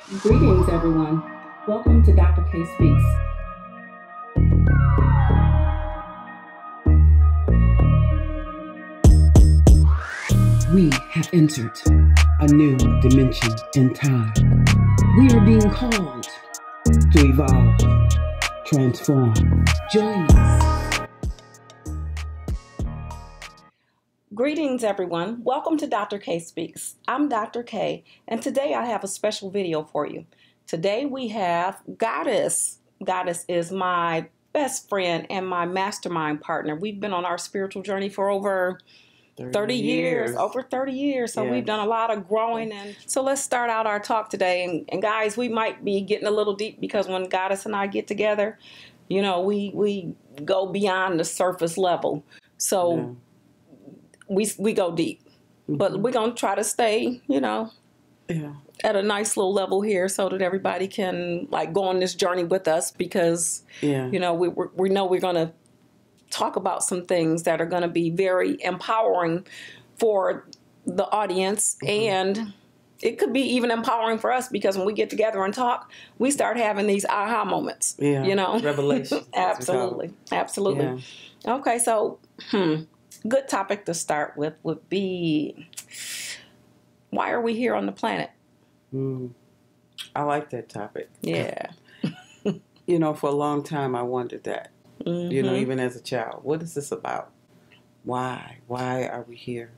Greetings, everyone. Welcome to Dr. K Speaks. We have entered a new dimension in time. We are being called to evolve, transform. Join us. Greetings, everyone. Welcome to Dr. K Speaks. I'm Dr. K, and today I have a special video for you. Today we have Goddess. Goddess is my best friend and my mastermind partner. We've been on our spiritual journey for over 30 years. Over 30 years. So we've done a lot of growing. And so let's start out our talk today. And guys, we might be getting a little deep because when Goddess and I get together, you know, we go beyond the surface level. So we go deep. But we're going to try to stay, you know, at a nice little level here so that everybody can like go on this journey with us because, you know, we know we're going to talk about some things that are going to be very empowering for the audience. And it could be even empowering for us because when we get together and talk, we start having these aha moments, you know, revelations. Absolutely. Absolutely. Yeah. Okay. So, good topic to start with would be, why are we here on the planet? I like that topic. Yeah. You know, for a long time I wondered that. You know, even as a child, what is this about? Why? Why are we here?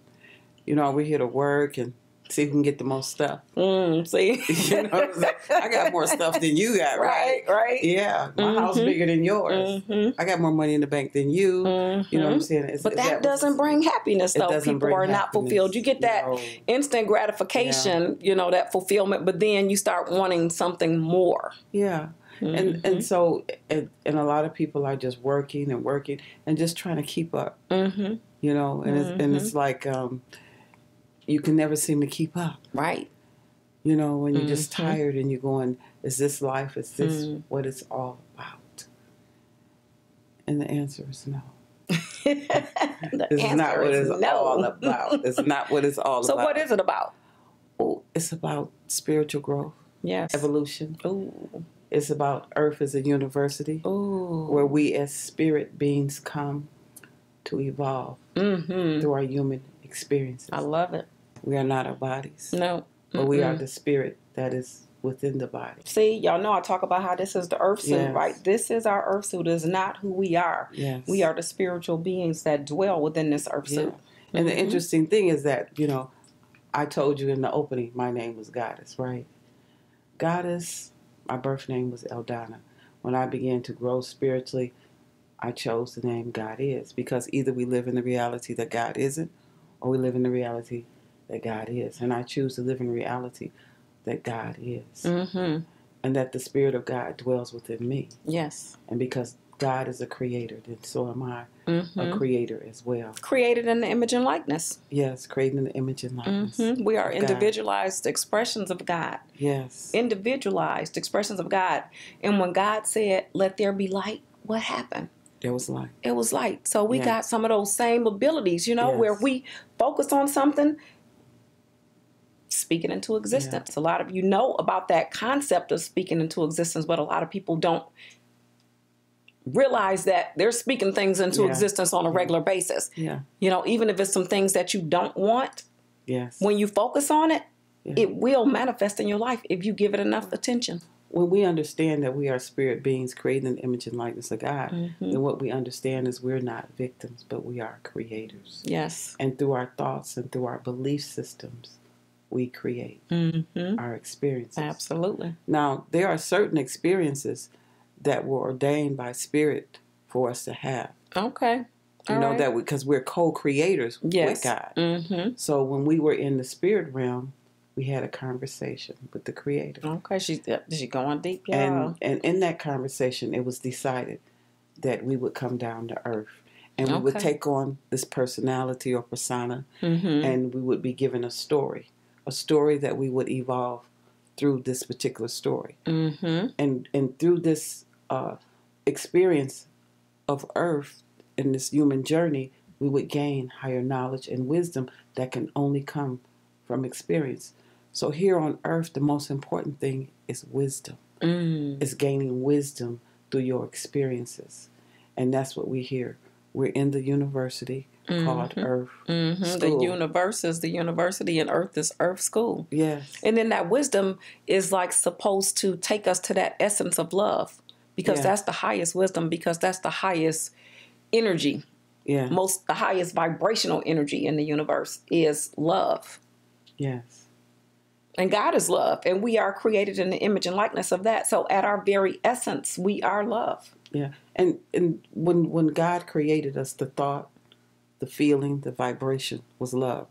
You know, are we here to work and see who can get the most stuff? See? You know, I got more stuff than you got, right? Right. Yeah, my house bigger than yours. I got more money in the bank than you. You know what I'm saying? But that doesn't bring happiness, though. People are not fulfilled. You get that instant gratification, you know, that fulfillment, but then you start wanting something more. Yeah. And so and a lot of people are just working and just trying to keep up, you know, and it's like you can never seem to keep up. Right. You know, when you're just tired and you're going, is this life? Is this what it's all about? And the answer is no. It's not what it's all about. It's not what it's all about. So what is it about? Oh, it's about spiritual growth. Yes. Evolution. Ooh. It's about Earth as a university. Ooh. Where we as spirit beings come to evolve through our human experiences. I love it. We are not our bodies. No. But we are the spirit that is within the body. See, y'all know I talk about how this is the earth suit, right? This is our earth suit. It's not who we are. Yes. We are the spiritual beings that dwell within this earth suit. And the interesting thing is that, you know, I told you in the opening, my name was Goddess, right? Goddess, my birth name was Eldana. When I began to grow spiritually, I chose the name God is because either we live in the reality that God isn't or we live in the reality that God is. And I choose to live in reality that God is. And that the Spirit of God dwells within me. Yes. And because God is a creator, then so am I a creator as well. Created in the image and likeness. Yes, created in the image and likeness. We are individualized expressions of God. Yes. Individualized expressions of God. And when God said, let there be light, what happened? There was light. It was light. So we got some of those same abilities, you know, where we focus on something, speaking into existence. A lot of you know about that concept of speaking into existence, but a lot of people don't realize that they're speaking things into existence on a regular basis. You know, even if it's some things that you don't want, when you focus on it, it will manifest in your life if you give it enough attention. When we understand that we are spirit beings created in the image and likeness of God, then what we understand is we're not victims, but we are creators. Yes. And through our thoughts and through our belief systems, we create our experiences. Absolutely. Now, there are certain experiences that were ordained by spirit for us to have. Okay. You know, that because we're co-creators with God. So when we were in the spirit realm, we had a conversation with the Creator. Okay, she's going deep, y'all. And in that conversation, it was decided that we would come down to earth. And we would take on this personality or persona, and we would be given a story that we would evolve through this particular story. And through this experience of earth in this human journey, we would gain higher knowledge and wisdom that can only come from experience. So here on earth, the most important thing is wisdom. It's gaining wisdom through your experiences. And that's what we hear. We're in the university called Earth School. The universe is the university and Earth is Earth School. Yes. And then that wisdom is like supposed to take us to that essence of love, because that's the highest wisdom, because that's the highest energy. Yeah. The highest vibrational energy in the universe is love. Yes. And God is love, and we are created in the image and likeness of that. So at our very essence, we are love. Yeah. And when God created us, the thought, the feeling, the vibration was love.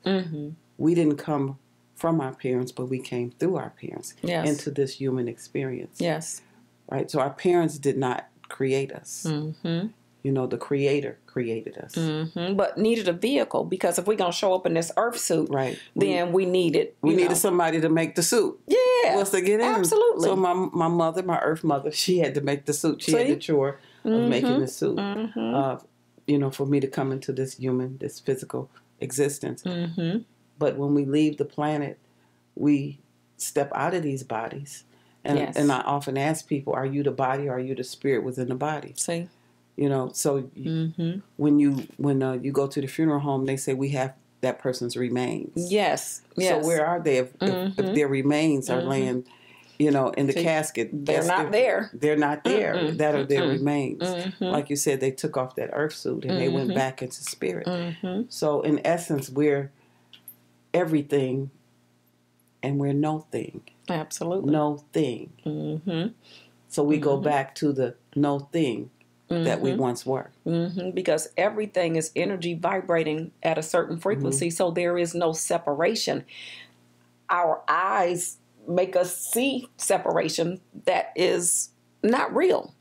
We didn't come from our parents, but we came through our parents into this human experience. Yes. Right? So our parents did not create us. You know, the Creator created us. But needed a vehicle, because if we're going to show up in this earth suit, right, then we needed... We needed somebody to make the suit. Yeah. Was to get in. Absolutely. So my mother, my earth mother, she had to make the suit. She had the chore of making the suit. You know, for me to come into this this physical existence. But when we leave the planet, we step out of these bodies. And I often ask people, are you the body or are you the spirit within the body? See? You know, so when you go to the funeral home, they say we have that person's remains. Yes. So where are they if their remains are laying, you know, in the casket? They're not there. They're not there. That are their remains. Like you said, they took off that earth suit and they went back into spirit. So in essence, we're everything and we're no thing. Absolutely. No thing. So we go back to the no thing that we once were. Because everything is energy vibrating at a certain frequency, so there is no separation. Our eyes make us see separation that is not real.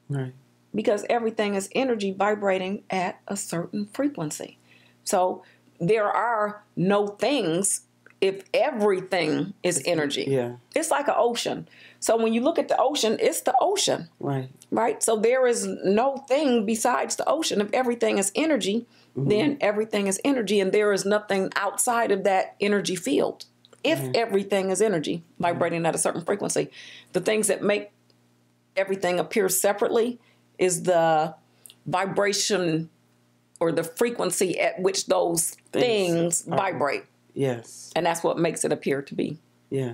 Right. Because everything is energy vibrating at a certain frequency. So there are no things if everything is energy. Yeah. It's like an ocean. So when you look at the ocean, it's the ocean. Right. Right? So there is no thing besides the ocean. If everything is energy, then everything is energy, and there is nothing outside of that energy field. If everything is energy vibrating at a certain frequency, the things that make everything appear separately is the vibration or the frequency at which those things vibrate. Yes. And that's what makes it appear to be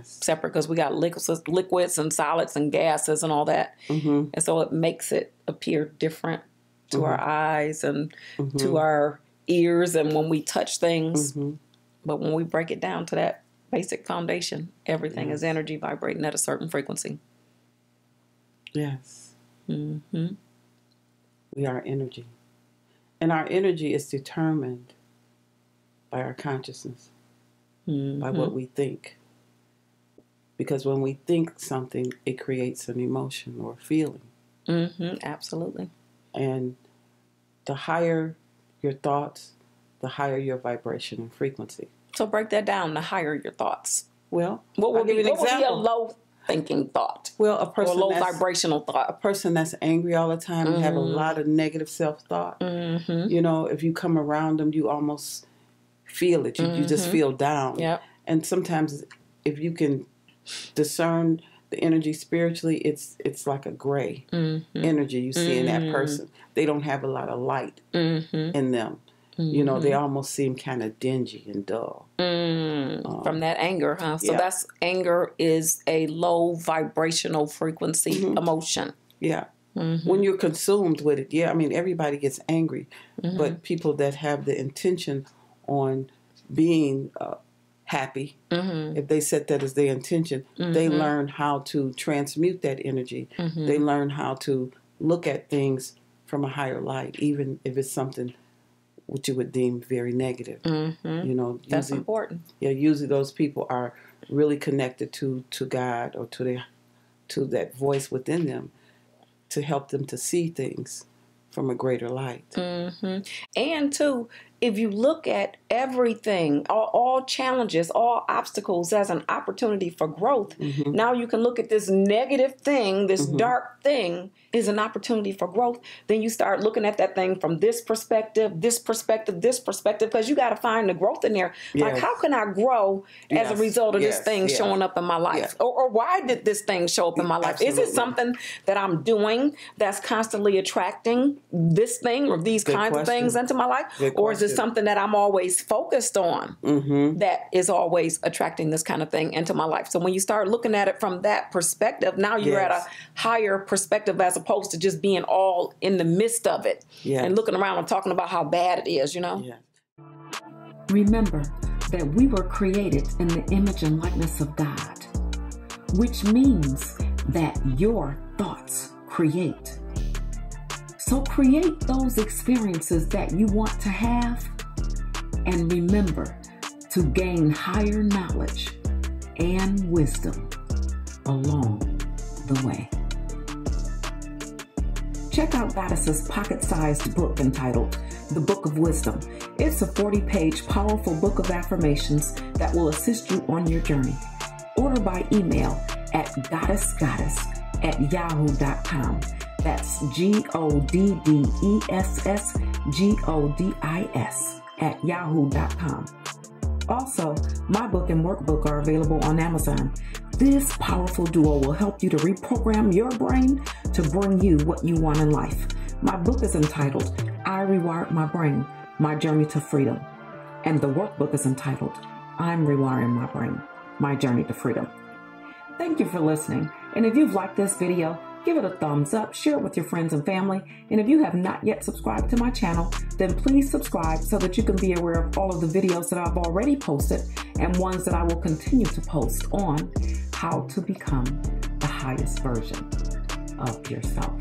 separate, because we got liquids and solids and gases and all that. And so it makes it appear different to our eyes and to our ears and when we touch things. But when we break it down to that basic foundation, everything is energy vibrating at a certain frequency. Yes. We are energy. And our energy is determined by our consciousness, by what we think. Because when we think something, it creates an emotion or feeling. Absolutely. And the higher your thoughts, the higher your vibration and frequency. So break that down, the higher your thoughts. Well, what would be a low thinking thought? Well, a person or a low vibrational thought. A person that's angry all the time and have a lot of negative self-thought. You know, if you come around them, you almost feel it. You just feel down. Yep. And sometimes if you can discern the energy spiritually, it's like a gray energy you see in that person. They don't have a lot of light in them. You know, they almost seem kind of dingy and dull. From that anger, huh? So that's anger is a low vibrational frequency emotion. Yeah. When you're consumed with it, I mean, everybody gets angry. But people that have the intention on being happy, if they set that as their intention, they learn how to transmute that energy. They learn how to look at things from a higher light, even if it's something which you would deem very negative. You know, that's important. Yeah, usually those people are really connected to God or to that voice within them to help them to see things from a greater light. And too, if you look at everything, all challenges, all obstacles as an opportunity for growth, now you can look at this negative thing, this dark thing is an opportunity for growth. Then you start looking at that thing from this perspective, this perspective, this perspective, because you got to find the growth in there. Like, how can I grow as a result of this thing showing up in my life? Or why did this thing show up in my life? Is it something that I'm doing that's constantly attracting this thing or these kinds of things into my life? Or is it something that I'm always focused on that is always attracting this kind of thing into my life? So when you start looking at it from that perspective, now you're at a higher perspective as opposed to just being all in the midst of it and looking around and talking about how bad it is, you know? Remember that we were created in the image and likeness of God, which means that your thoughts create. So create those experiences that you want to have, and remember to gain higher knowledge and wisdom along the way. Check out Goddess's pocket-sized book entitled The Book of Wisdom. It's a 40-page powerful book of affirmations that will assist you on your journey. Order by email at goddessgodis@yahoo.com. That's GODDESSGODIS@yahoo.com. Also, my book and workbook are available on Amazon. This powerful duo will help you to reprogram your brain to bring you what you want in life. My book is entitled, I Rewired My Brain, My Journey to Freedom. And the workbook is entitled, I'm Rewiring My Brain, My Journey to Freedom. Thank you for listening. And if you've liked this video, give it a thumbs up, share it with your friends and family. And if you have not yet subscribed to my channel, then please subscribe so that you can be aware of all of the videos that I've already posted and ones that I will continue to post on how to become the highest version of yourself.